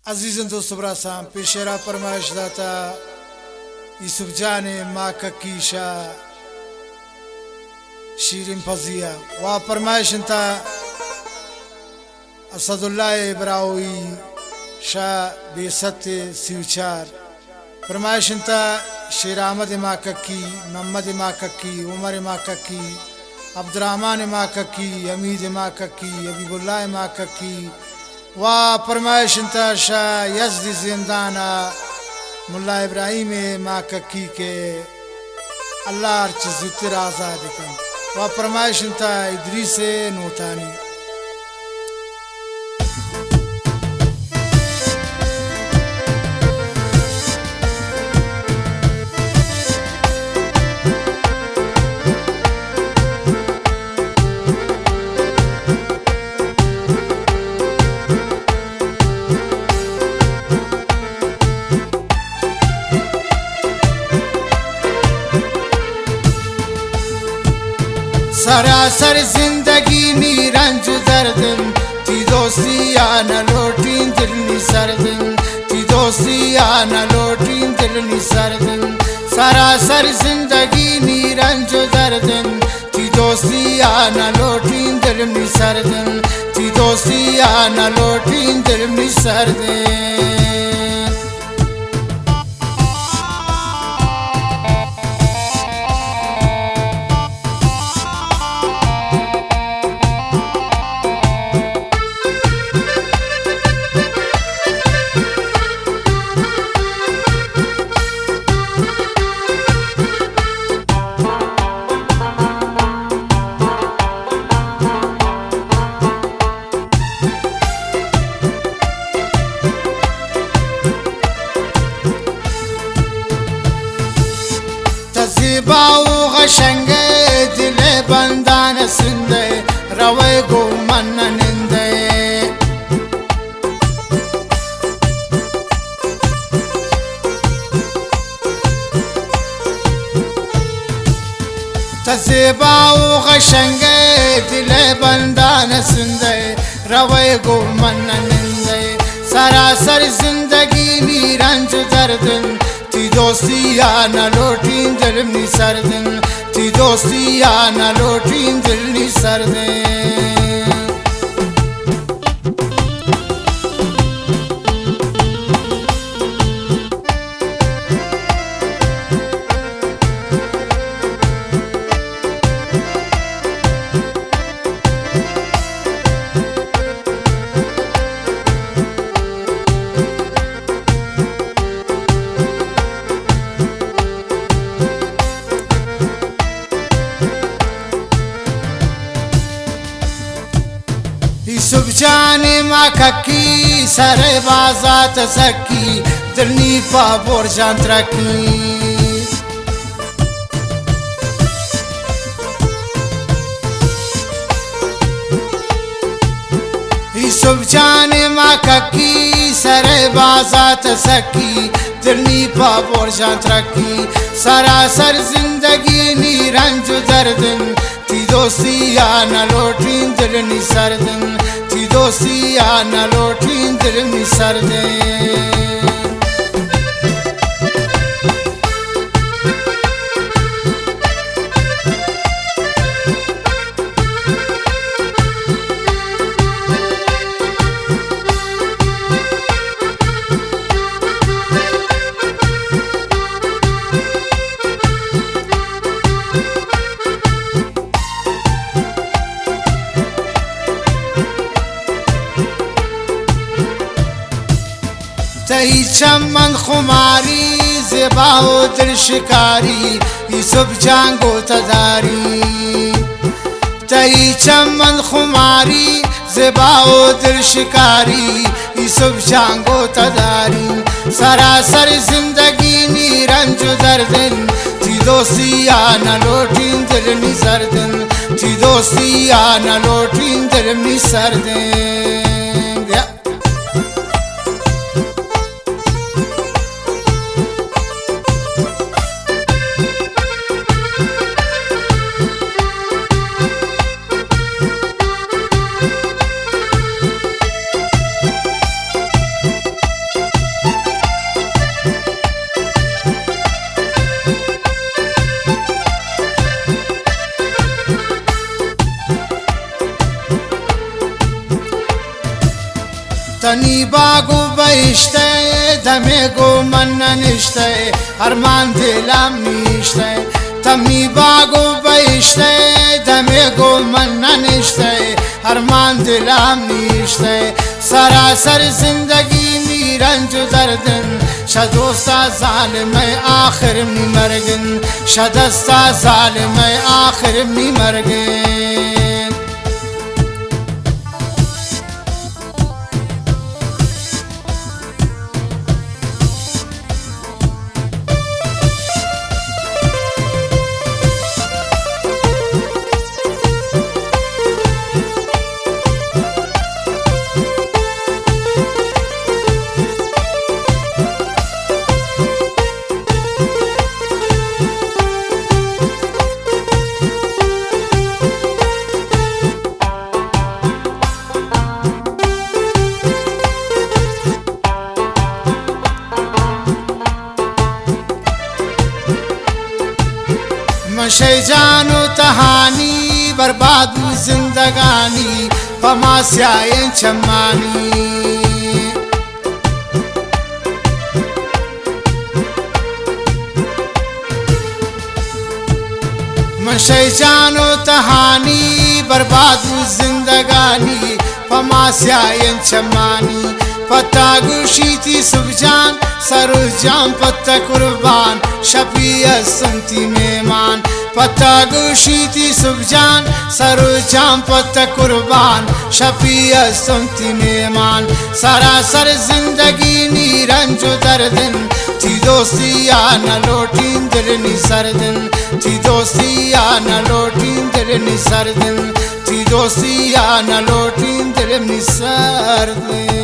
अजीज़न दोस्तों बरासाम पेशेरा परमाइश दाता यूसुफ जाने माँ ककीशा शीरिन फजिया वा परमाइश इंता असदुल्लाह इब्राओई शाह बेसत सिवचार परमाइश इंता शेर अहमद माँ ककी मोहम्मद माँ ककी उमर माँ ककी अब्दुर्रहमान माँ ककी हमीद माँ ककी हबीबुल्लाह माँ ककी वा फरमाइश शाह यज़दी जिंदाना मुल्ला इब्राहिम माँ ककी के अल्लाह जितर आज़ाद कन वा फरमाइश इदरीस नूतानी सरासर जिंदगी नी रंज दर्दन ती दोस्तिया न लोटीन दिल नी सरदन ती दोस्तिया न लोटीन दिल नी सरदन सरासर जिंदगी नी रंज दर्दन ती दोस्तिया न लोटीन दिल नी सरदन ती दोस्तिया न लोटीन दिल नी सरदन बाऊ गशंगे दिले बंदान सिंदे रवे गो मन निंदे तसेबाऊ गशंगे दिले बंदान सिंदे रवे गो मन निंदे सरासर जिंदगी नी रंज दर्दन ती दोस्तिया न लोटीन दिल नी सरदन ती दोस्तिया न लोटीन दिल नी सरदन यूसुफ जाने माँ ककी सरे बाजात सकी दिलनी पाबोर जांत्रा की यूसुफ जाने माँ ककी सरे बाजात सकी दिलनी पाबोर जांत्रा की सरासर जिंदगी नी रंज दर्दन ती दोस्तिया न लोटीन दिल नी सरदन ती दोस्तिया न लोटीन दिल नी सरदन तही चमन खुमारी ज़ेबाओ दिल शिकारी यूसुफ जांगो तदारी तही चमन खुमारी ज़ेबाओ दिल शिकारी यूसुफ जांगो तदारी सरासर जिंदगी नी रंज दर्दन ती दोस्तिया न लोटीन दिल नी सरदन ती दोस्तिया न लोटीन दिल नी सरदन तनी बागो बहिश्ते दमे गो मन निश्ते अरमान दिलाम निश्ते तनी बागो बहिश्ते दमे गो मन निश्ते अरमान दिलाम निश्ते सरासर जिंदगी नीरंज दर्दन शदोस्ता जालिम आखिर में मरगन शदस्ता जालिम आखिर में मरगन मशे जानो तहानी बर्बादू जिंदगानी पमास्यायन चमानी मशे जानो तहानी बर्बादू जिंदगानी पमास्यायन चमानी पता गुशी थी सुबजान सरो जाम पत्ता कुर्बान शफियत सुनती मेहमान पता गुशी थी सुबजान सरो जाम पत्ता कुर्बान शफियत सुनती मेहमान सरासर जिंदगी नीरंजो दर्दन थी दोस्ती या न लोटीन दिल नी सरदन थी दोस्ती या न लोटीन दिल नी सरदन थी दोस्ती या न लोटीन दिल नी सरदन